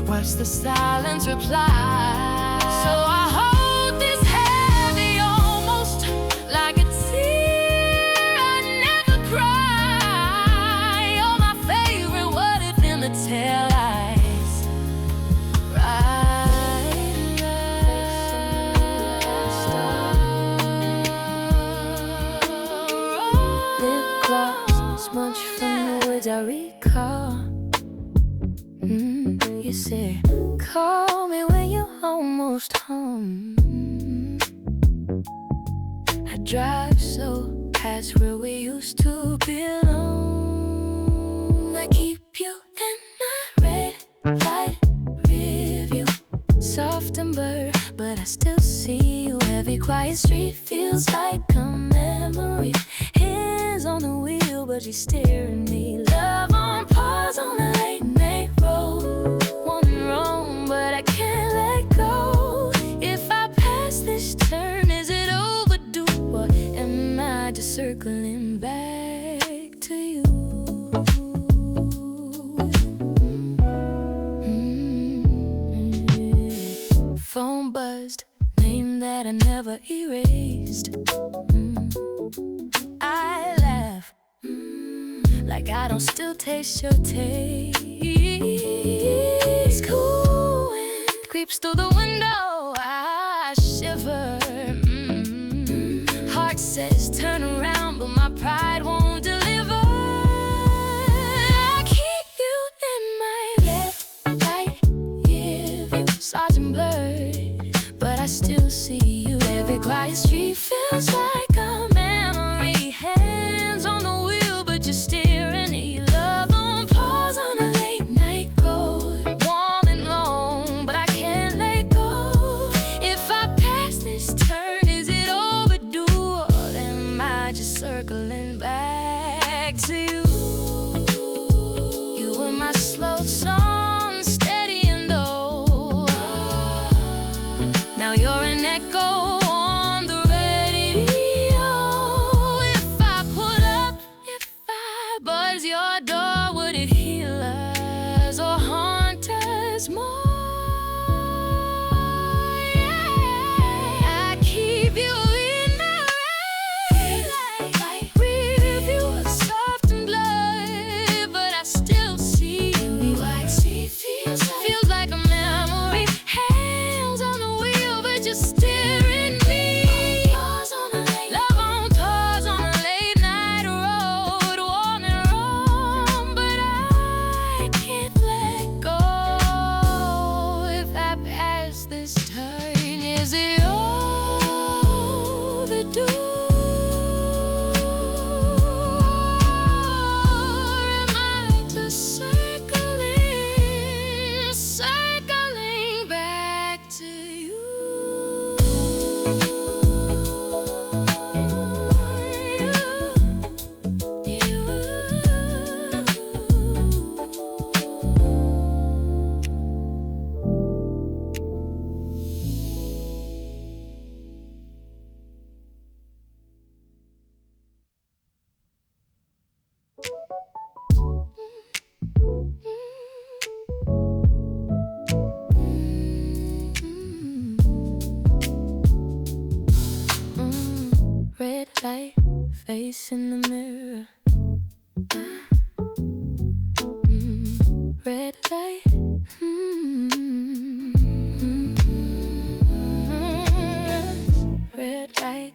What's the silence reply? So I hold this heavy, almost like a tear I never cry. You're my favorite what if in the taillights. Right left, lip gloss, smudge from the words I recall. You say, call me when you're almost home. I drive so past where we used to belong. I keep you in my red light rearview, soft and blurred, but I still see you. Every quiet street feels like a memory. Hands on the wheel, but she's steering me. Love on pause on a late night road. Wanting wrong, but I can't let go. If I pass this turn, is it overdue, or am I just circling back to you? Phone buzzed, name that I never erased. I laugh, like I don't still taste your taste. Cool wind creeps through the window, I shiver. Heart says turn around, but my pride won't deliver. I keep you in my left, right, rearview, sergeant blurred, but I still see you. Every quiet street feels like a memory. Hands on the wheel, but you're steering me. Love on pause on a late night road. Warm and long, but I can't let go. If I pass this turn, is it overdue, or am I just circling back to you? You were my slow song, steady and low. Now you're an echo on the radio. If I pull up, if I buzz your door, would it heal us or haunt us more? Yeah. I keep you in my light rearview, soft and blood, but I still see you. Feels like a memory. Hands on the wheel, but you're steering me. Love on pause on a late night road. Warm and wrong, but I can't let go. If I pass this turn, is it overdue, or am I just circling back to you? Red light, face in the mirror. Red light. Red light,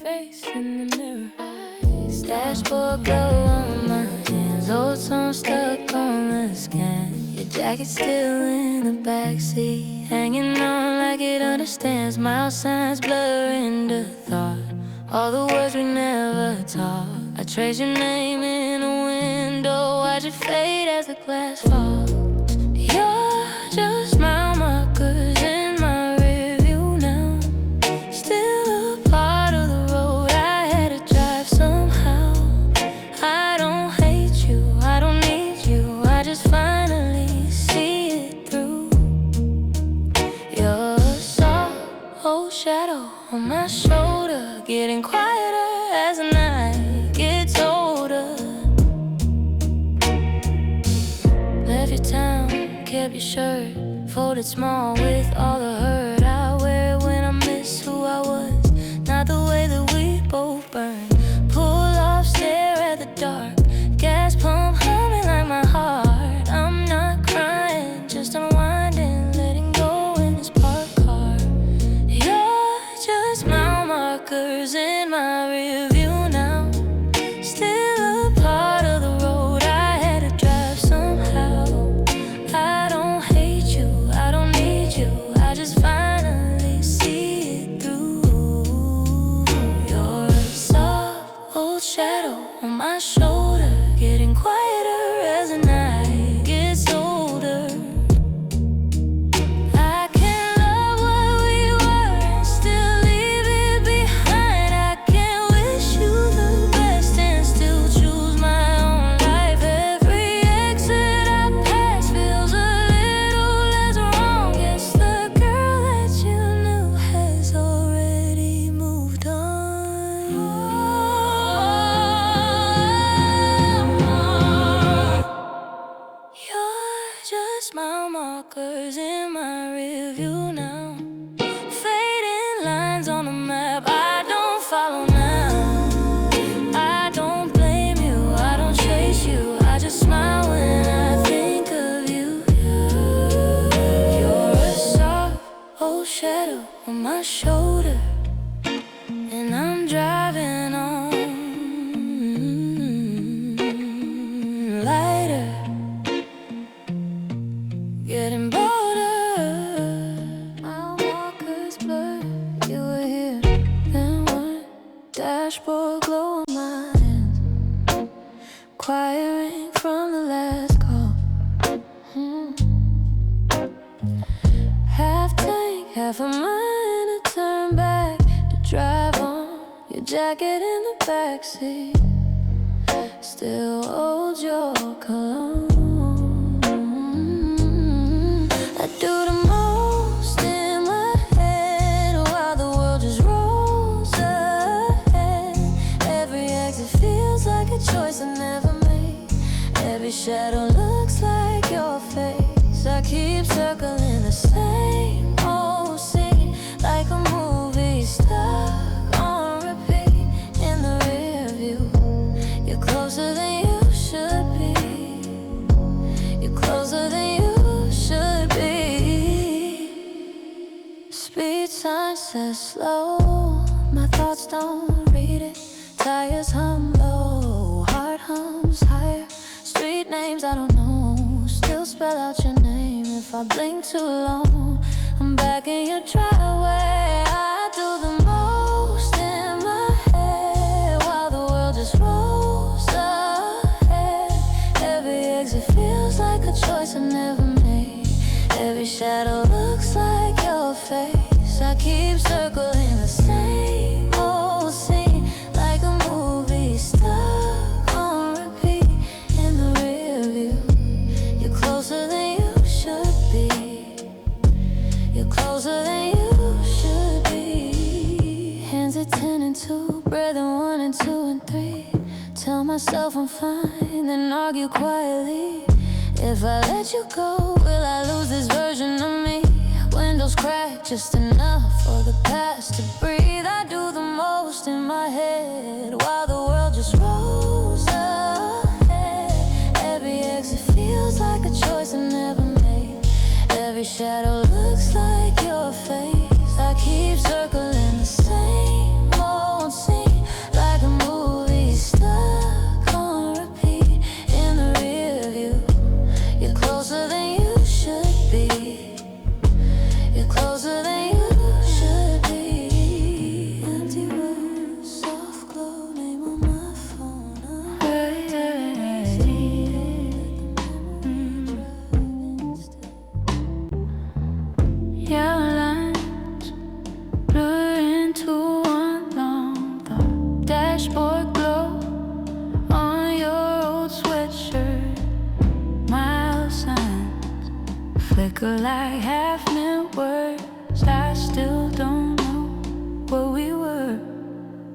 face in the mirror. Dashboard glow on my hands. Old song stuck on the scan. Your jacket still in the backseat, hanging on like it understands. Mile signs blur into thought, all the words we never taught. I trace your name in a window, watch it fade as the glass falls. You're just mile markers in my rearview now. Still a part of the road I had to drive somehow. I don't hate you, I don't need you, I just finally see it through. You're a soft old shadow on my shoulder, getting quieter as the night gets older. Left your town, kept your shirt folded small with all the hurt. I wear it when I miss who I was, not the way that we both burn. Pull off, stare at the dark, gas pump humming like my heart. I'm not crying, just unwinding, letting go in this parked car. You're just mile markers in my rearview now. Still a part of the road I had to drive somehow. I don't hate you, I don't need you, I just find shoulder, and I'm driving on lighter, getting bolder. My walkers blur. You were here, then what? Dashboard glow on my hands, quiet ring from the last call. Half tank, half a mind to turn back, to drive on. Your jacket in the backseat still holds your cologne. I do the most in my head while the world just rolls ahead. Every exit feels like a choice I never made. Every shadow looks like your face. I keep circling the same old scene, like a movie stuck on repeat. In the rear view, you're closer than you should be. You're closer than you should be. Speed sign says slow, my thoughts don't read it. Tires hum low, heart hums higher. Street names I don't know, still spell out your name. If I blink too long, I'm back in your driveway. I do the most in my head while the world just rolls ahead. Every exit feels like a choice I never made. Every shadow looks like your face. I keep circling the same old scene, like a movie stuck on repeat. In the rear view, you're closer than you should be. You're closer than you should be. Hands at 10 and 2, breath in 1 and 2 and 3. Tell myself I'm fine, then argue quietly. If I let you go, will I lose this version of me? Windows crack just enough for the past to breathe. I do the most in my head while the world just rolls ahead. Every exit feels like a choice I never made. Every shadow looks like your face. I keep circling the same old scene, like a movie stuck on repeat. In the rear view, you're closer than you should be. You're closer than you should be. Empty room, soft glow, name on my phone. Yellow lines blur into one long thought. Dashboard glow on your old sweatshirt. Mile signs flicker like half-meant words. I still don't know what we were.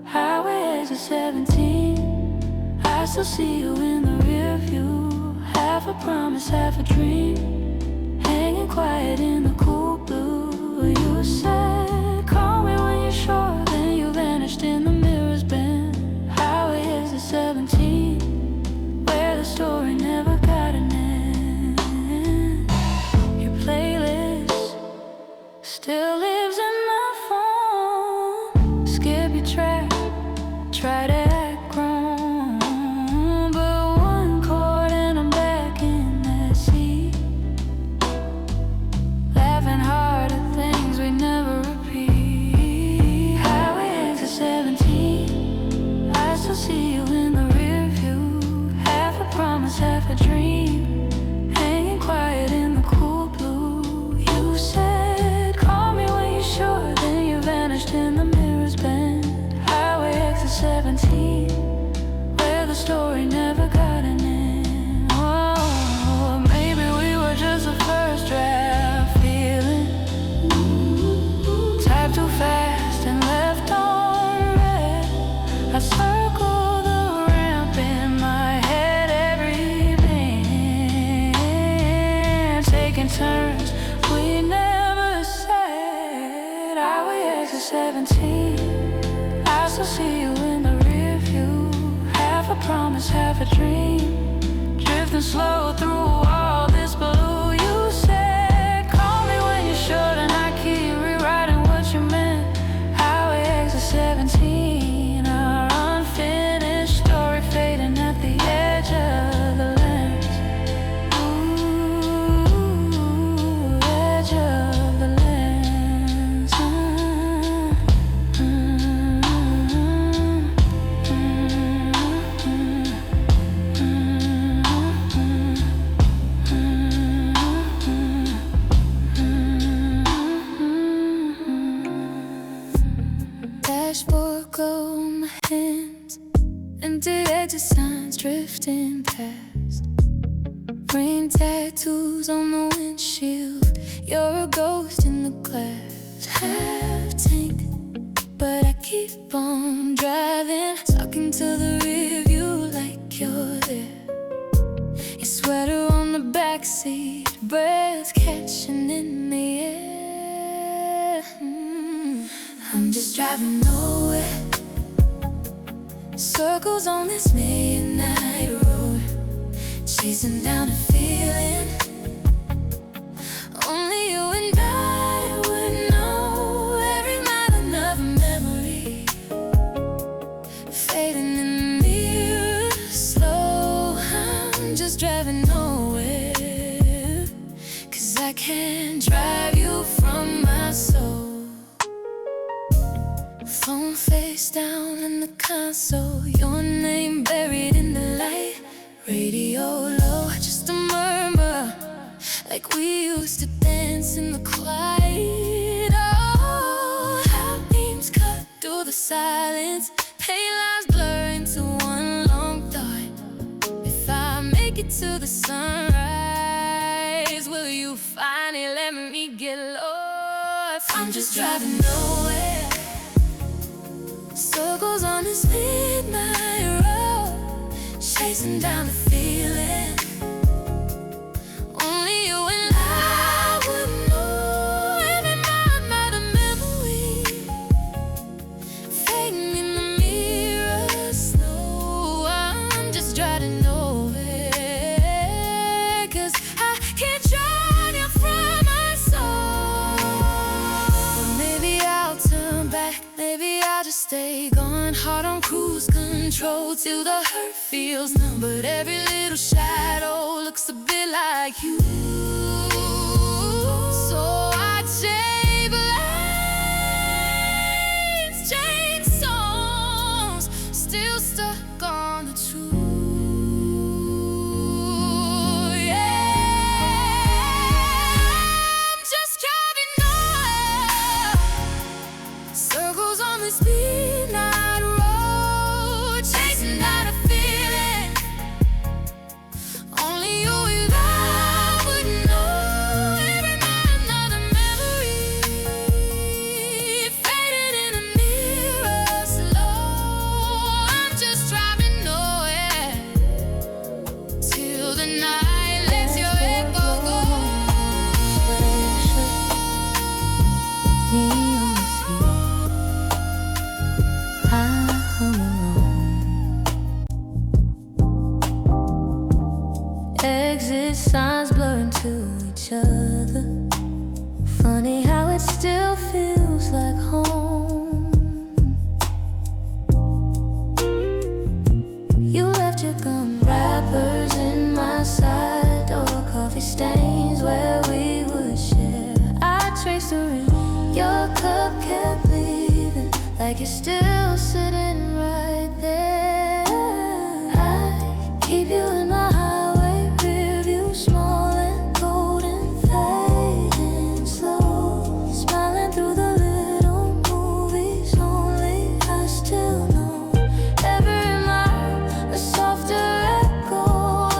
Highway exit 17, I still see you in the rear view. Half a promise, half a dream, hanging quiet in the cool blue. You said, call me when you're sure, then you vanished in the mirror's bend. Highway exit 17, where the story never got an end. Your playlist still lives in my phone. Skip your track, try to act grown, but one chord and I'm back in that seat, laughing hard at things we never repeat. Highway exit 17, I still see you in the rear view. Half a promise, half a dream, hanging quiet in the cool blue. You said, call me when you're sure, then you vanished in the mirror's bend. Highway exit 17, where the story never got an end. Oh, maybe we were just the first draft, feeling typed too fast and left on red. I circle the ramp in my head every bend, taking turns we never said. Highway exit 17, I still see you in the rear view. Half a promise, half a dream, drifting slow through all this blue. You said, call me when you're sure, and I keep rewriting what you meant. hands, empty exit signs drifting past, rain tattoos on the windshield. You're a ghost in the glass, half tank, but I keep on driving, talking to the rear view like you're there. Your sweater on the backseat, breath catching in the air. I'm just driving nowhere, circles on this midnight road, chasing down a feeling only you and I would know. Every mile another memory, fading in the mirror slow. I'm just driving nowhere, 'cause I can't drive you from my soul. Phone face down in the console, your name buried in the light, radio low, just a murmur, like we used to dance in the quiet. Oh, how names cut through the silence, pale lines blur into one long thought. If I make it to the sunrise, will you finally let me get lost? I'm just driving nowhere, circles on this midnight road, chasing down the feeling only you and I would know. Every night, night a memory, fading in the mirror slow. I'm just driving nowhere, 'cause I can't drive you from my soul. But maybe I'll turn back, maybe I'll just stay gone, heart on cruise control till the hurt feels numb. But every little shadow looks a bit like you, so I change lanes, change songs, still stuck on the truth. Yeah, I'm just driving nowhere, circles on this midnight road, chasing down a feeling only you and I would know. Every night another memory, faded in a mirror slow. I'm just driving nowhere till the night lets your echo go. Exit signs blur into each other, funny how it still feels like home. You left your gum wrappers in my side door, coffee stains where we would share. I traced the ring, your cup kept leaving, like you're still sitting right there. I keep you in my highway rear view, small and cold and fading slow, smiling through the little movies only I still know. Every mile a softer echo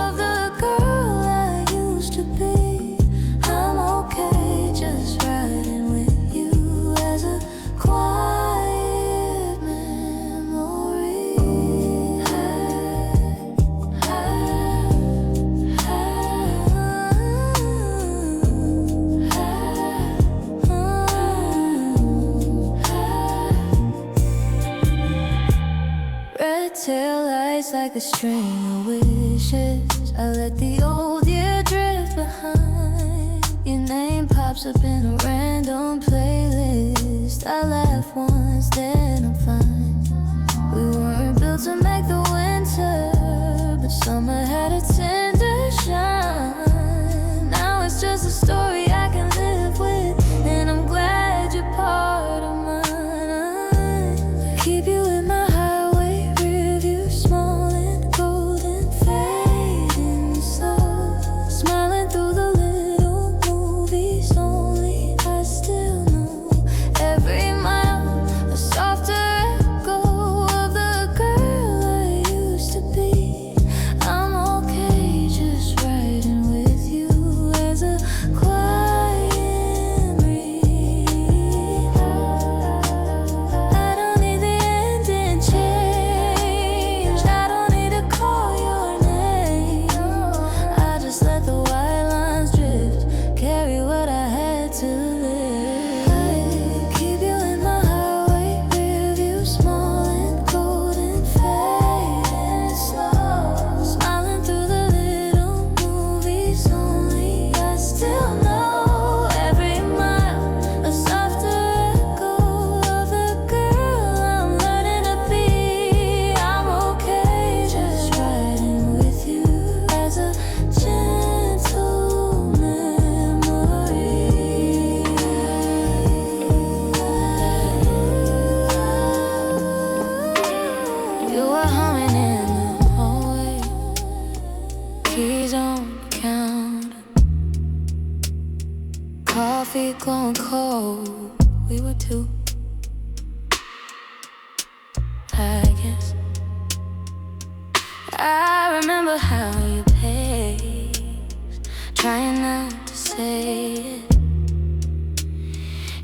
of the girl I used to be. I'm okay just riding with you as a quiet memory. Red tail lights like a string of wishes, I let the old year drift behind. Your name pops up in a random playlist. I laugh once, then I'm fine. We weren't built to make the winter, but summer had a tender shine. Now it's just a story I can live with, and I'm glad you're part of mine. I keep you in my highway rear view, small and cold and fading slow, smiling through the little movies only I still know. Every mile a softer echo of the days on the counter, coffee going cold. We were two, I guess. I remember how you paced, trying not to say it.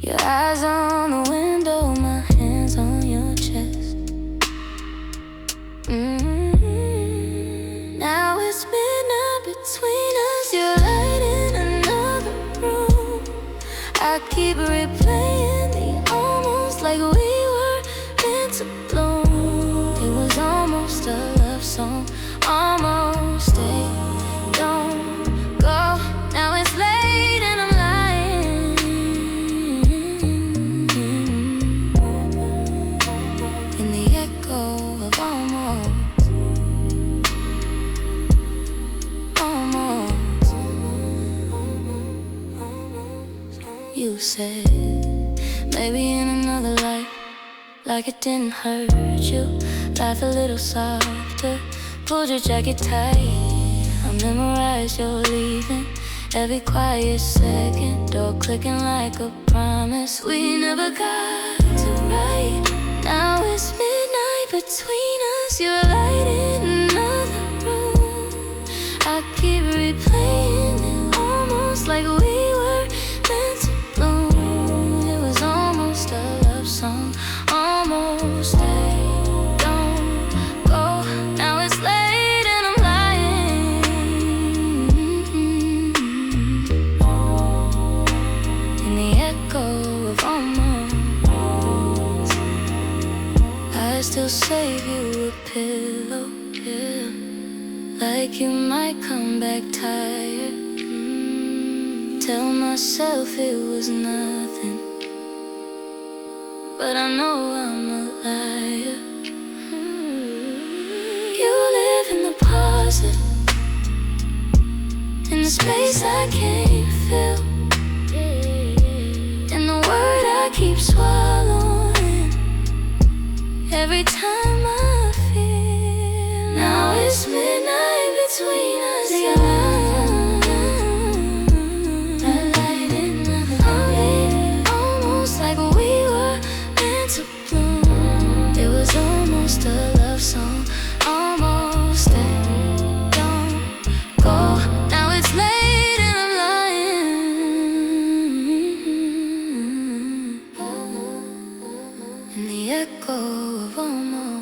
Your eyes on the window, my hands on your chest. Now it's midnight between us. You're light in another room. I keep replaying the almost, like we were meant to bloom. It was almost a love song, almost. Stay, don't go. Now it's late and I'm lying in the echo of almost. You said, maybe in another life, like it didn't hurt you. Laugh a little softer, pulled your jacket tight. I memorized your leaving, every quiet second, door clicking like a promise we never got to write. Now it's midnight between us. You're light in another room. I keep replaying it, almost like we were meant to bloom. It was almost a love song, almost. Stay, don't go. Now it's late and I'm lying in the echo of almost. I still save you a pillow, yeah, like you might come back tired. Tell myself it was nothing, but I know I'm a liar. You live in the positive, in the space I can't fill, in the word I keep swallowing every time I feel. Now it's midnight between us. Almost a love song, almost. Stay, don't go. Now it's late and I'm lying in the echo of almost.